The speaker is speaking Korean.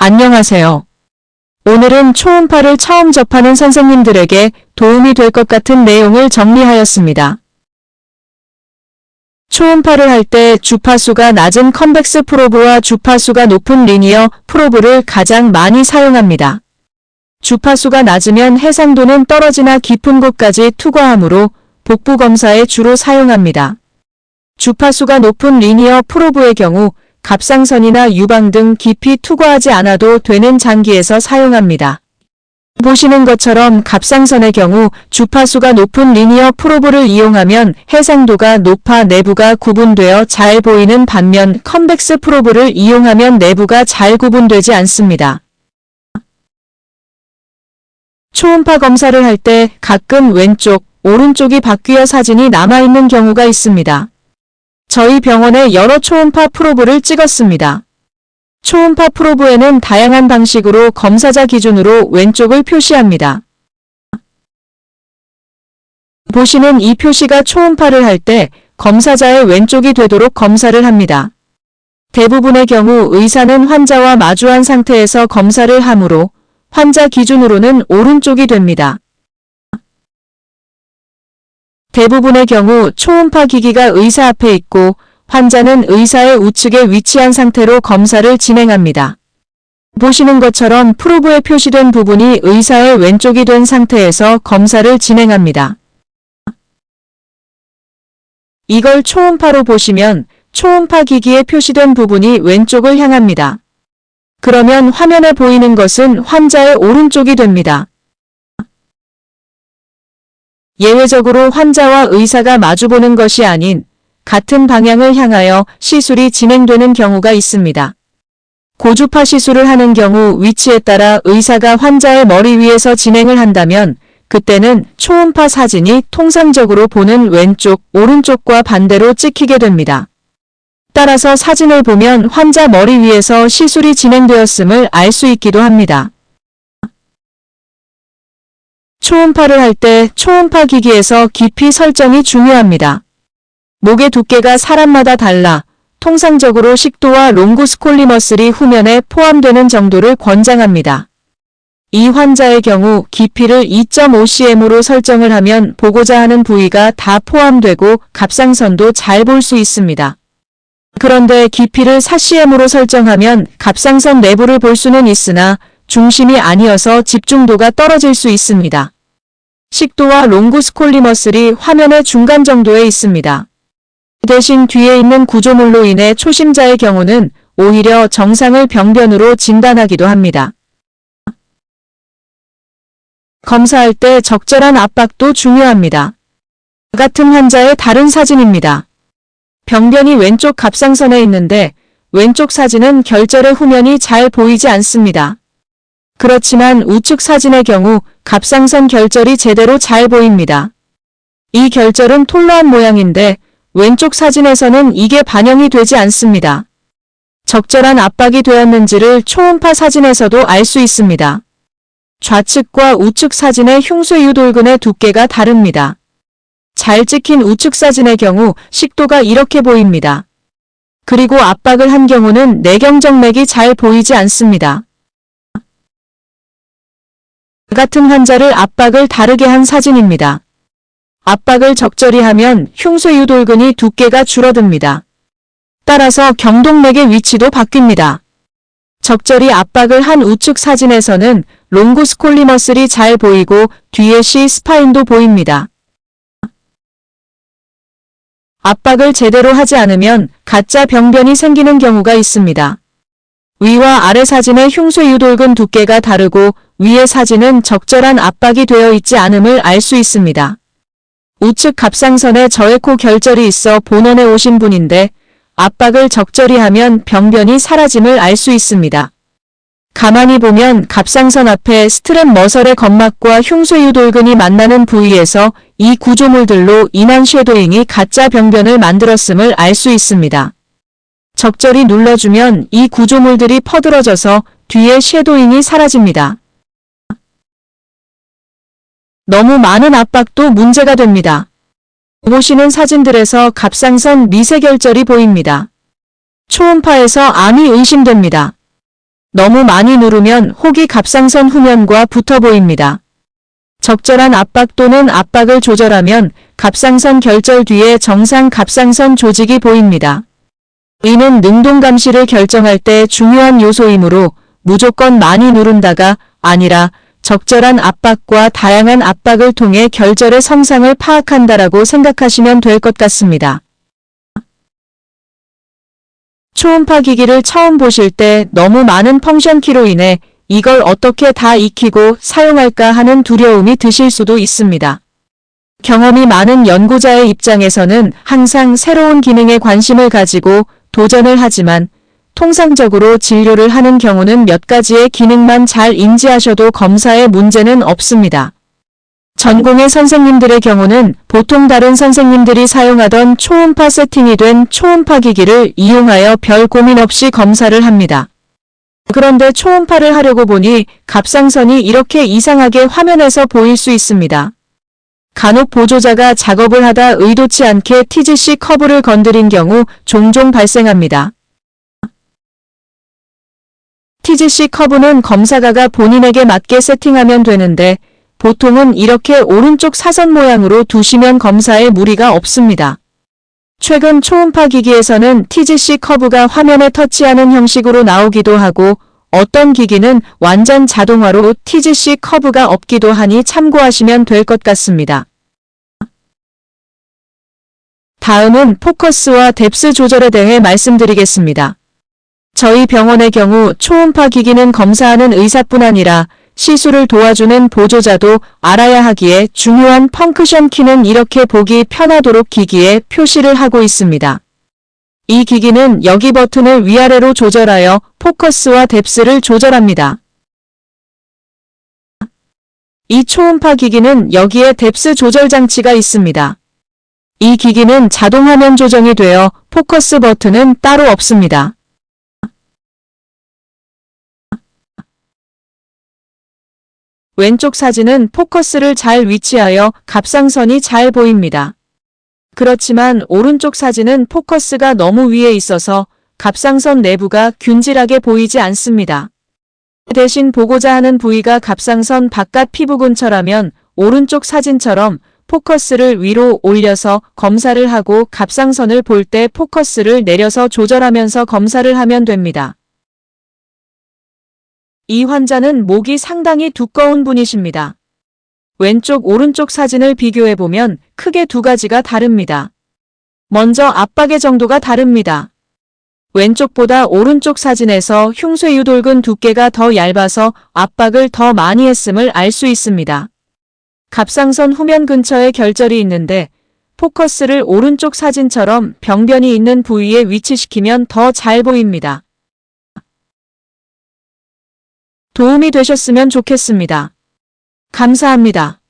안녕하세요. 오늘은 초음파를 처음 접하는 선생님들에게 도움이 될 것 같은 내용을 정리하였습니다. 초음파를 할 때 주파수가 낮은 컨벡스 프로브와 주파수가 높은 리니어 프로브를 가장 많이 사용합니다. 주파수가 낮으면 해상도는 떨어지나 깊은 곳까지 투과하므로 복부 검사에 주로 사용합니다. 주파수가 높은 리니어 프로브의 경우 갑상선이나 유방 등 깊이 투과하지 않아도 되는 장기에서 사용합니다. 보시는 것처럼 갑상선의 경우 주파수가 높은 리니어 프로브를 이용하면 해상도가 높아 내부가 구분되어 잘 보이는 반면 컨벡스 프로브를 이용하면 내부가 잘 구분되지 않습니다. 초음파 검사를 할 때 가끔 왼쪽, 오른쪽이 바뀌어 사진이 남아있는 경우가 있습니다. 저희 병원에 여러 초음파 프로브를 찍었습니다. 초음파 프로브에는 다양한 방식으로 검사자 기준으로 왼쪽을 표시합니다. 보시는 이 표시가 초음파를 할 때 검사자의 왼쪽이 되도록 검사를 합니다. 대부분의 경우 의사는 환자와 마주한 상태에서 검사를 하므로 환자 기준으로는 오른쪽이 됩니다. 대부분의 경우 초음파 기기가 의사 앞에 있고 환자는 의사의 우측에 위치한 상태로 검사를 진행합니다. 보시는 것처럼 프로브에 표시된 부분이 의사의 왼쪽이 된 상태에서 검사를 진행합니다. 이걸 초음파로 보시면 초음파 기기에 표시된 부분이 왼쪽을 향합니다. 그러면 화면에 보이는 것은 환자의 오른쪽이 됩니다. 예외적으로 환자와 의사가 마주보는 것이 아닌 같은 방향을 향하여 시술이 진행되는 경우가 있습니다. 고주파 시술을 하는 경우 위치에 따라 의사가 환자의 머리 위에서 진행을 한다면 그때는 초음파 사진이 통상적으로 보는 왼쪽, 오른쪽과 반대로 찍히게 됩니다. 따라서 사진을 보면 환자 머리 위에서 시술이 진행되었음을 알 수 있기도 합니다. 초음파를 할 때 초음파 기기에서 깊이 설정이 중요합니다. 목의 두께가 사람마다 달라 통상적으로 식도와 롱구스 콜리머슬이 후면에 포함되는 정도를 권장합니다. 이 환자의 경우 깊이를 2.5cm으로 설정을 하면 보고자 하는 부위가 다 포함되고 갑상선도 잘 볼 수 있습니다. 그런데 깊이를 4cm으로 설정하면 갑상선 내부를 볼 수는 있으나 중심이 아니어서 집중도가 떨어질 수 있습니다. 식도와 롱구스 콜리머슬이 화면의 중간 정도에 있습니다. 대신 뒤에 있는 구조물로 인해 초심자의 경우는 오히려 정상을 병변으로 진단하기도 합니다. 검사할 때 적절한 압박도 중요합니다. 같은 환자의 다른 사진입니다. 병변이 왼쪽 갑상선에 있는데 왼쪽 사진은 결절의 후면이 잘 보이지 않습니다. 그렇지만 우측 사진의 경우 갑상선 결절이 제대로 잘 보입니다. 이 결절은 톨러한 모양인데 왼쪽 사진에서는 이게 반영이 되지 않습니다. 적절한 압박이 되었는지를 초음파 사진에서도 알 수 있습니다. 좌측과 우측 사진의 흉쇄유돌근의 두께가 다릅니다. 잘 찍힌 우측 사진의 경우 식도가 이렇게 보입니다. 그리고 압박을 한 경우는 내경정맥이 잘 보이지 않습니다. 같은 환자를 압박을 다르게 한 사진입니다. 압박을 적절히 하면 흉쇄유돌근이 두께가 줄어듭니다. 따라서 경동맥의 위치도 바뀝니다. 적절히 압박을 한 우측 사진에서는 롱구스 콜리머슬이 잘 보이고 뒤에 C 스파인도 보입니다. 압박을 제대로 하지 않으면 가짜 병변이 생기는 경우가 있습니다. 위와 아래 사진의 흉쇄유돌근 두께가 다르고 위의 사진은 적절한 압박이 되어 있지 않음을 알 수 있습니다. 우측 갑상선에 저에코 결절이 있어 본원에 오신 분인데 압박을 적절히 하면 병변이 사라짐을 알 수 있습니다. 가만히 보면 갑상선 앞에 스트랩 머설의 건막과 흉쇄유돌근이 만나는 부위에서 이 구조물들로 인한 쉐도잉이 가짜 병변을 만들었음을 알 수 있습니다. 적절히 눌러주면 이 구조물들이 퍼들어져서 뒤에 쉐도잉이 사라집니다. 너무 많은 압박도 문제가 됩니다. 보시는 사진들에서 갑상선 미세결절이 보입니다. 초음파에서 암이 의심됩니다. 너무 많이 누르면 혹이 갑상선 후면과 붙어 보입니다. 적절한 압박 또는 압박을 조절하면 갑상선 결절 뒤에 정상 갑상선 조직이 보입니다. 이는 능동 감시를 결정할 때 중요한 요소이므로 무조건 많이 누른다가 아니라 적절한 압박과 다양한 압박을 통해 결절의 성상을 파악한다라고 생각하시면 될 것 같습니다. 초음파 기기를 처음 보실 때 너무 많은 펑션 키로 인해 이걸 어떻게 다 익히고 사용할까 하는 두려움이 드실 수도 있습니다. 경험이 많은 연구자의 입장에서는 항상 새로운 기능에 관심을 가지고 도전을 하지만 통상적으로 진료를 하는 경우는 몇 가지의 기능만 잘 인지하셔도 검사에 문제는 없습니다. 전공의 선생님들의 경우는 보통 다른 선생님들이 사용하던 초음파 세팅이 된 초음파 기기를 이용하여 별 고민 없이 검사를 합니다. 그런데 초음파를 하려고 보니 갑상선이 이렇게 이상하게 화면에서 보일 수 있습니다. 간혹 보조자가 작업을 하다 의도치 않게 TGC 커브를 건드린 경우 종종 발생합니다. TGC 커브는 검사가가 본인에게 맞게 세팅하면 되는데 보통은 이렇게 오른쪽 사선 모양으로 두시면 검사에 무리가 없습니다. 최근 초음파 기기에서는 TGC 커브가 화면에 터치하는 형식으로 나오기도 하고 어떤 기기는 완전 자동화로 TGC 커브가 없기도 하니 참고하시면 될 것 같습니다. 다음은 포커스와 뎁스 조절에 대해 말씀드리겠습니다. 저희 병원의 경우 초음파 기기는 검사하는 의사뿐 아니라 시술을 도와주는 보조자도 알아야 하기에 중요한 펑크션 키는 이렇게 보기 편하도록 기기에 표시를 하고 있습니다. 이 기기는 여기 버튼을 위아래로 조절하여 포커스와 뎁스를 조절합니다. 이 초음파 기기는 여기에 뎁스 조절 장치가 있습니다. 이 기기는 자동 화면 조정이 되어 포커스 버튼은 따로 없습니다. 왼쪽 사진은 포커스를 잘 위치하여 갑상선이 잘 보입니다. 그렇지만 오른쪽 사진은 포커스가 너무 위에 있어서 갑상선 내부가 균질하게 보이지 않습니다. 대신 보고자 하는 부위가 갑상선 바깥 피부 근처라면 오른쪽 사진처럼 포커스를 위로 올려서 검사를 하고 갑상선을 볼 때 포커스를 내려서 조절하면서 검사를 하면 됩니다. 이 환자는 목이 상당히 두꺼운 분이십니다. 왼쪽 오른쪽 사진을 비교해보면 크게 두 가지가 다릅니다. 먼저 압박의 정도가 다릅니다. 왼쪽보다 오른쪽 사진에서 흉쇄 유돌근 두께가 더 얇아서 압박을 더 많이 했음을 알 수 있습니다. 갑상선 후면 근처에 결절이 있는데 포커스를 오른쪽 사진처럼 병변이 있는 부위에 위치시키면 더 잘 보입니다. 도움이 되셨으면 좋겠습니다. 감사합니다.